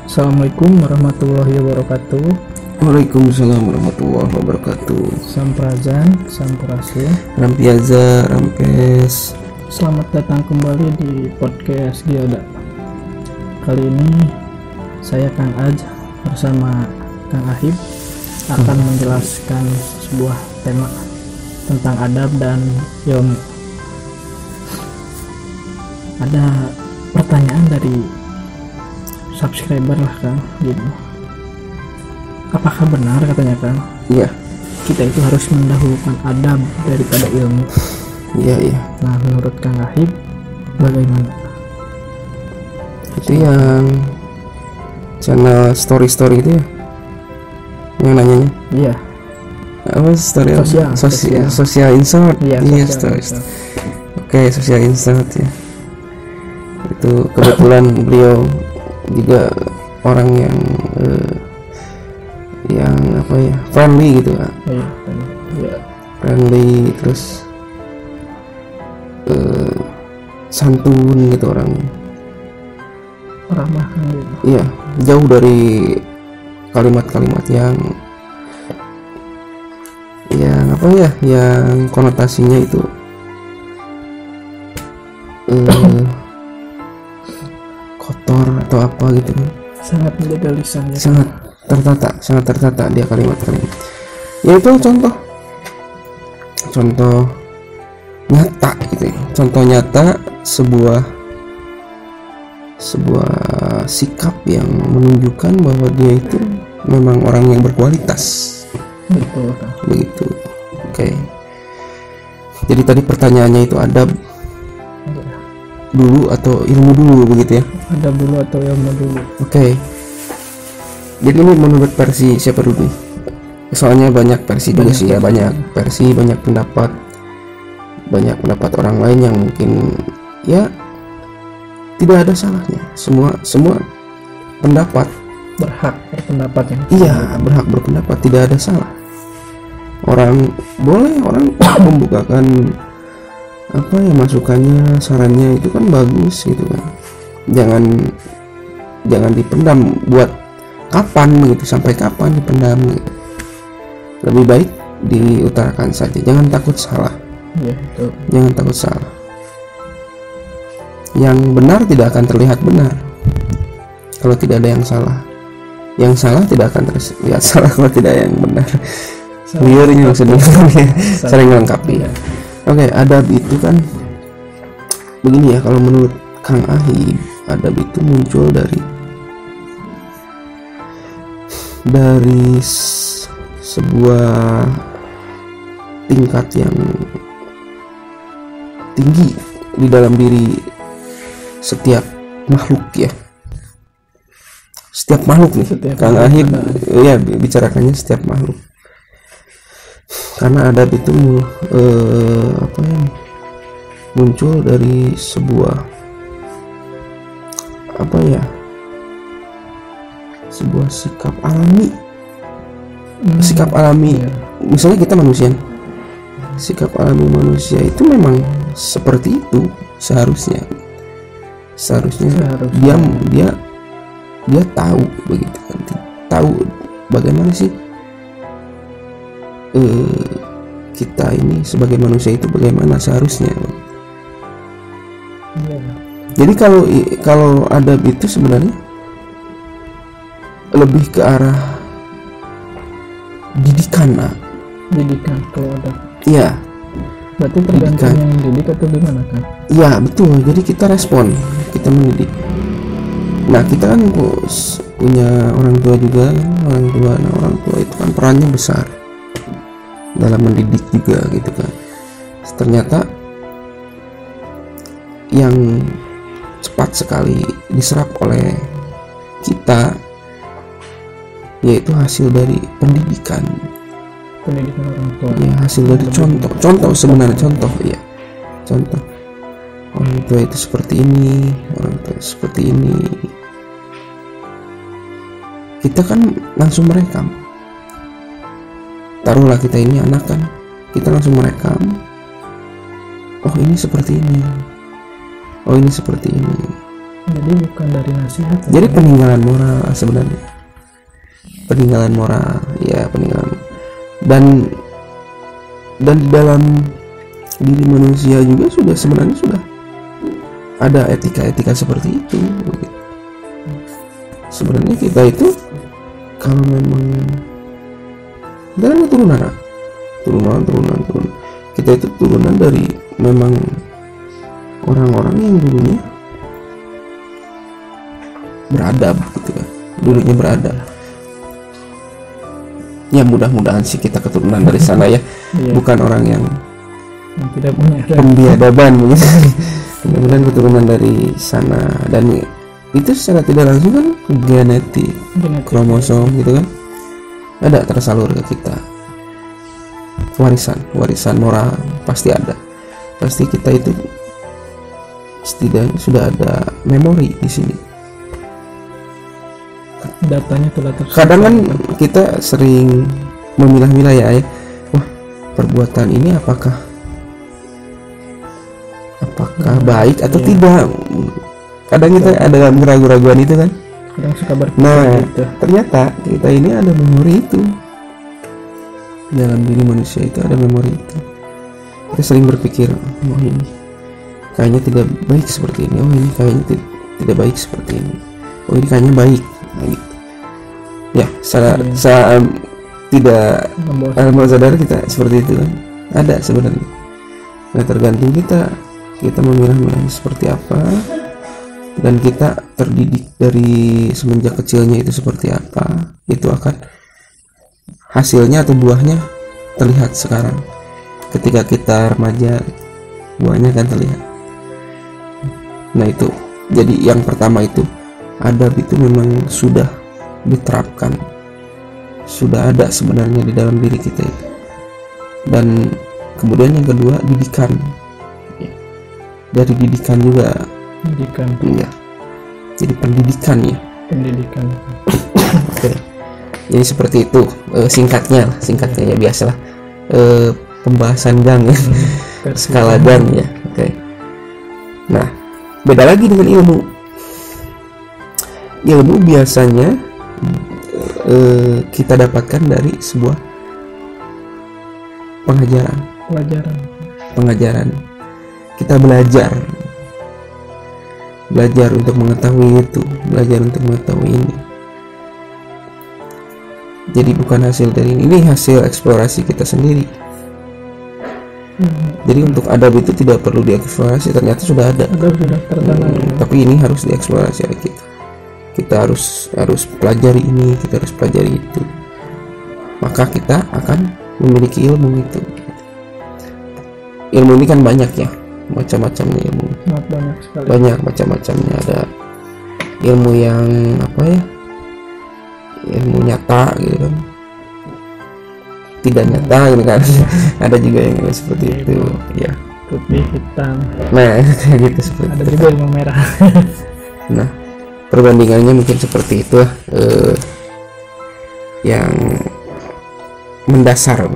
Assalamualaikum warahmatullahi wabarakatuh. Waalaikumsalam warahmatullahi wabarakatuh. Sampurasun, sampurasun. Rampiaza, rampes. Selamat datang kembali di podcast Gioda. Kali ini saya Kang Aj bersama Kang Ahib akan menjelaskan sebuah tema tentang adab dan ilmu. Ada pertanyaan dari subscriber lah Kang, gini. Apakah benar katanya Kang, Iya, kita itu harus mendahulukan adab daripada ilmu? iya. Nah, menurut Kang Ahib bagaimana? Itu yang channel story itu ya, yang nanyanya. Iya, Apa story? Sosial insert. iya, Iya, sosial. story. Oke, sosial insert ya. Itu kebetulan beliau juga orang yang apa ya, friendly gitu kan. Iya, Friendly, terus santun gitu orang. ramah kan gitu. Iya, jauh dari kalimat-kalimat yang apa ya, yang konotasinya itu kotor atau apa gitu. Sangat menjaga lisannya. Sangat tertata dia kalimat-kalimat. Ya itu contoh nyata gitu ya. Contoh nyata sebuah sikap yang menunjukkan bahwa dia itu memang orang yang berkualitas. Betul Kang. Begitu. Oke. Jadi tadi pertanyaannya itu adab Iya. dulu atau ilmu dulu begitu ya. Adab dulu atau ilmu dulu? Oke. Jadi ini menurut versi siapa dulu nih? Soalnya banyak versi juga sih ya, banyak versi, banyak pendapat orang lain yang mungkin ya tidak ada salahnya. Semua pendapat Berhak berpendapat yang berhak berpendapat, tidak ada salah. Orang membukakan apa ya, masukannya, sarannya itu kan bagus gitu kan. Jangan dipendam, buat kapan gitu, sampai kapan dipendam gitu. Lebih baik diutarakan saja, jangan takut salah. Iya, betul. Jangan takut salah. Yang benar tidak akan terlihat benar kalau tidak ada yang salah. Yang salah tidak akan terlihat salah kalau tidak ada yang benar. Biarnya maksudnya sering melengkapi. Iya. Oke, adab itu kan begini ya, kalau menurut Kang Ahib, adab itu muncul dari sebuah tingkat yang tinggi di dalam diri setiap makhluk ya. Setiap makhluk nih, Kang Ahib ya bicarakannya setiap makhluk. Karena adab itu muncul dari sebuah sebuah sikap alami. Sikap alami. Iya. Misalnya kita manusia. Sikap alami manusia itu memang seperti itu seharusnya. Dia tahu begitu kan. Tahu bagaimana sih kita ini sebagai manusia itu bagaimana seharusnya. Iya. Jadi kalau adab itu sebenarnya lebih ke arah didikan. Didikan kalau ada. Iya. Berarti tergantung yang didik atau gimana kan? Iya betul. Jadi kita respon, kita mendidik. Nah kita kan punya orang tua juga, orang tua itu kan perannya besar dalam mendidik juga gitu kan. Ternyata yang cepat sekali diserap oleh kita yaitu hasil dari pendidikan orang tua. ya, hasil dari contoh sebenarnya, contoh orang tua itu seperti ini, orang tua seperti ini. Kita kan langsung merekam, taruhlah kita ini anak kan, kita langsung merekam, oh ini seperti ini, oh ini seperti ini. Jadi bukan dari nasihat. Jadi peninggalan moral sebenarnya. Peninggalan moral, ya peninggalan. Dan di dalam diri manusia juga sebenarnya sudah ada etika-etika seperti itu. Sebenarnya kita itu kalau memang kita kan turunan kita itu turunan dari memang orang-orang yang dulunya beradab gitu kan, dulunya beradab. Ya mudah-mudahan sih kita keturunan dari sana ya, bukan orang yang tidak punya pembiadaban begitu. Mudah-mudahan keturunan dari sana, dan itu secara tidak langsung kan genetik. Kromosom gitu kan ada tersalur ke kita. Warisan moral pasti ada, pasti kita itu setidaknya sudah ada memori di sini. Datanya telah tersimpan. Kadang kan kita sering memilah-milah ya, wah perbuatan ini apakah baik atau tidak. Kadang kita ada dalam keraguan-raguan itu kan. Kadang suka berpikir gitu. Ternyata kita ini ada memori itu. Dalam diri manusia itu ada memori itu. Kita sering berpikir, oh ini kayaknya tidak baik seperti ini, oh ini kayaknya tidak baik seperti ini, oh ini kayaknya baik. Nah, gitu. Ya, saya tidak sadar kita seperti itu kan. Ada sebenarnya. Nah, tergantung kita memilah-milahnya seperti apa, dan kita terdidik dari semenjak kecilnya itu seperti apa, itu akan hasilnya atau buahnya terlihat sekarang. Ketika kita remaja, buahnya akan terlihat. Nah itu, jadi yang pertama itu adab itu memang sudah diterapkan, sudah ada sebenarnya di dalam diri kita itu. Dan kemudian yang kedua, didikan. Dari didikan juga. Iya. Jadi pendidikan ya. Oke. Jadi seperti itu, singkatnya ya, biasalah pembahasan gang ya, skala gang ya. Oke. Nah, beda lagi dengan ilmu biasanya kita dapatkan dari sebuah pengajaran. Kita belajar untuk mengetahui itu, belajar untuk mengetahui ini. Jadi bukan hasil dari ini hasil eksplorasi kita sendiri. Jadi untuk adab itu tidak perlu dieksplorasi, ternyata sudah ada. Tapi ini harus dieksplorasi oleh kita. Kita harus pelajari ini, kita harus pelajari itu. Maka kita akan memiliki ilmu itu. Ilmu ini kan banyak ya, macam-macamnya ilmu. Banyak macam-macamnya. Ada ilmu yang ilmu nyata gitu kan, tidak nyata gitu kan. Ada juga yang seperti itu ya, putih hitam. Nah kayak gitu seperti ada juga ilmu merah. Nah perbandingannya mungkin seperti itu yang mendasar.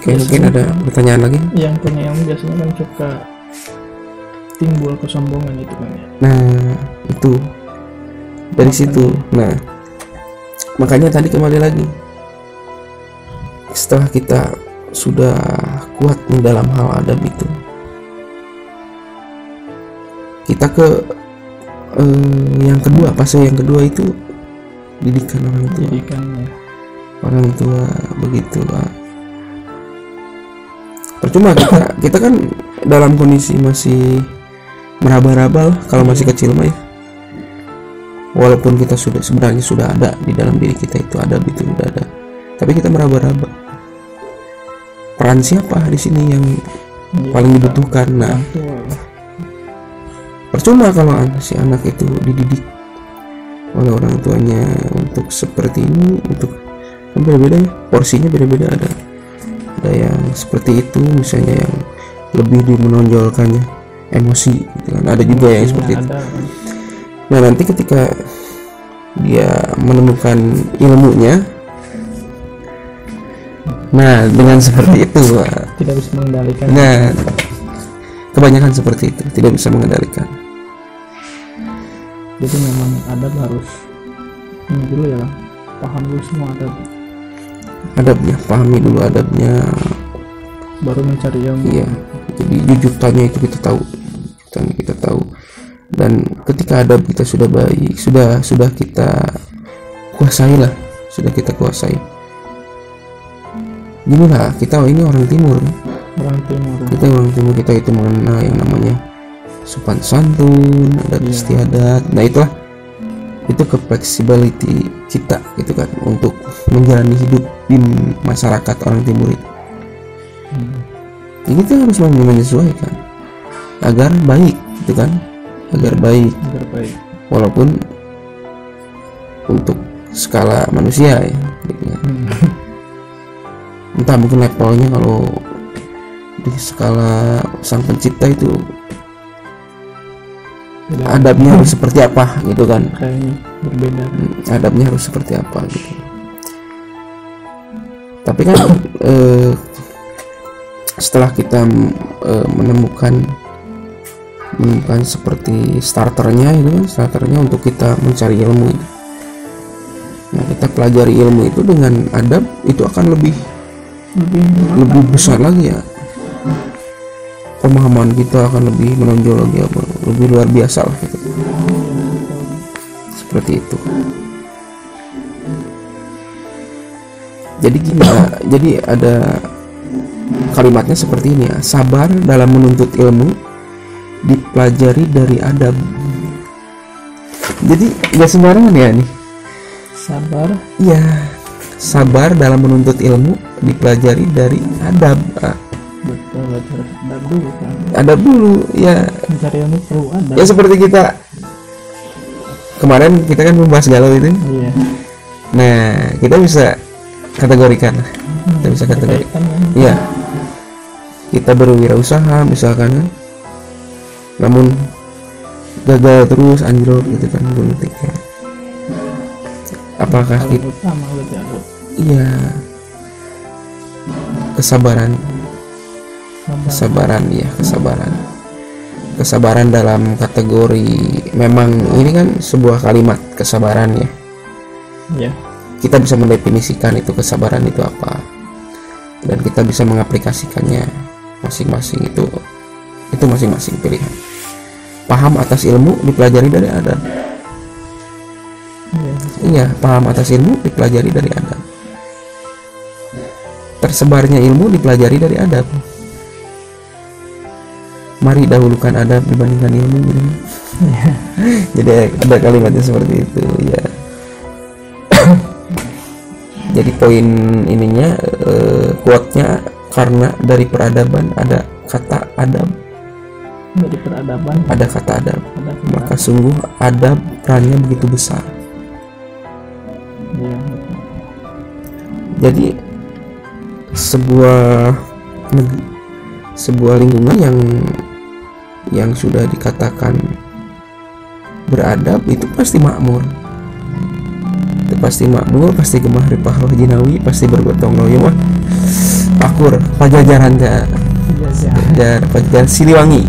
Oke, mungkin ada pertanyaan lagi. Yang punya ilmu biasanya kan suka timbul kesombongan itu kan ya. Nah itu dari situ. Nah makanya tadi kembali lagi, setelah kita sudah kuat di dalam hal adab itu, kita ke yang kedua, fase yang kedua itu didikan orang tua begitu lah. Percuma kita kan dalam kondisi masih meraba-raba lah kalau masih kecil mah ya. Walaupun kita sebenarnya sudah ada di dalam diri kita itu adab itu sudah ada, tapi kita meraba-raba. Peran siapa di sini yang paling dibutuhkan? Nah, percuma kalau si anak itu dididik oleh orang tuanya untuk seperti ini, untuk beda-beda ya, porsinya beda-beda. Ada yang seperti itu, misalnya yang lebih dimenonjolkannya emosi gitu kan. Ada juga yang seperti itu. Nah nanti ketika dia menemukan ilmunya, nah dengan seperti itu tidak bisa mengendalikan. Nah kebanyakan seperti itu, tidak bisa mengendalikan. Jadi memang adab harus ini dulu ya Kang, paham dulu semua adab Adabnya, pahami dulu adabnya. baru mencari ilmu. Iya, jadi jujur tanya itu kita tahu, tanya kita tahu. Dan ketika adab kita sudah baik, sudah kita kuasai lah, sudah kita kuasai. Gini lah, kita ini orang timur, Orang timur. kita orang timur, kita itu mengenal yang namanya sopan santun, adat Iya. istiadat. Nah itulah, itu ke flexibility kita gitu kan, untuk menjalani hidup di masyarakat orang timur itu. Jadi kita harus menyesuaikan agar baik gitu kan, agar baik, Agar baik. walaupun untuk skala manusia ya gitu kan. Entah mungkin levelnya kalau di skala sang pencipta itu Beda. adabnya harus seperti apa gitu kan, Kayaknya berbeda. adabnya harus seperti apa gitu. Tapi kan setelah kita menemukan seperti starternya itu kan, starternya untuk kita mencari ilmu itu. Nah kita pelajari ilmu itu dengan adab, itu akan lebih besar lagi ya, pemahaman kita akan lebih menonjol lagi, lebih luar biasa lah gitu. Seperti itu. Jadi gini ya, jadi ada kalimatnya seperti ini ya, sabar dalam menuntut ilmu dipelajari dari adab. Jadi nggak sembarangan ya nih. Sabar. Iya, sabar dalam menuntut ilmu dipelajari dari adab. Betul, betul. Adab dulu kan. Adab dulu ya. Mencari ilmu perlu adab. Ya seperti kita kemarin kita kan membahas galau itu. Iya. Nah kita bisa kategorikan lah. Kita bisa kategorikan. Berkaitan kan. Iya. Kita berwirausaha misalkan kan, namun gagal terus, anjlok gitu kan, politiknya. Apakah Paling kita utama berarti adab. iya kesabaran Sabar. ya, kesabaran dalam kategori, memang ini kan sebuah kalimat kesabaran ya, Iya. kita bisa mendefinisikan itu kesabaran itu apa, dan kita bisa mengaplikasikannya masing-masing. Itu masing-masing pilihan. Paham atas ilmu dipelajari dari adab. Iya, paham atas ilmu dipelajari dari adab. Tersebarnya ilmu dipelajari dari adab. Mari dahulukan adab dibandingkan ilmu gitu. Jadi ada kalimatnya seperti itu ya. Jadi poin ininya, quote-nya, karena dari peradaban ada kata adab, Dari peradaban ada kata adab, ada kita. maka sungguh adab perannya begitu besar. Iya, betul. Jadi sebuah lingkungan yang sudah dikatakan beradab itu pasti makmur. Itu pasti makmur, pasti gemah ripah roh jinawi, pasti bergotong royong, akur pajajaran Iya, Pajajaran Siliwangi.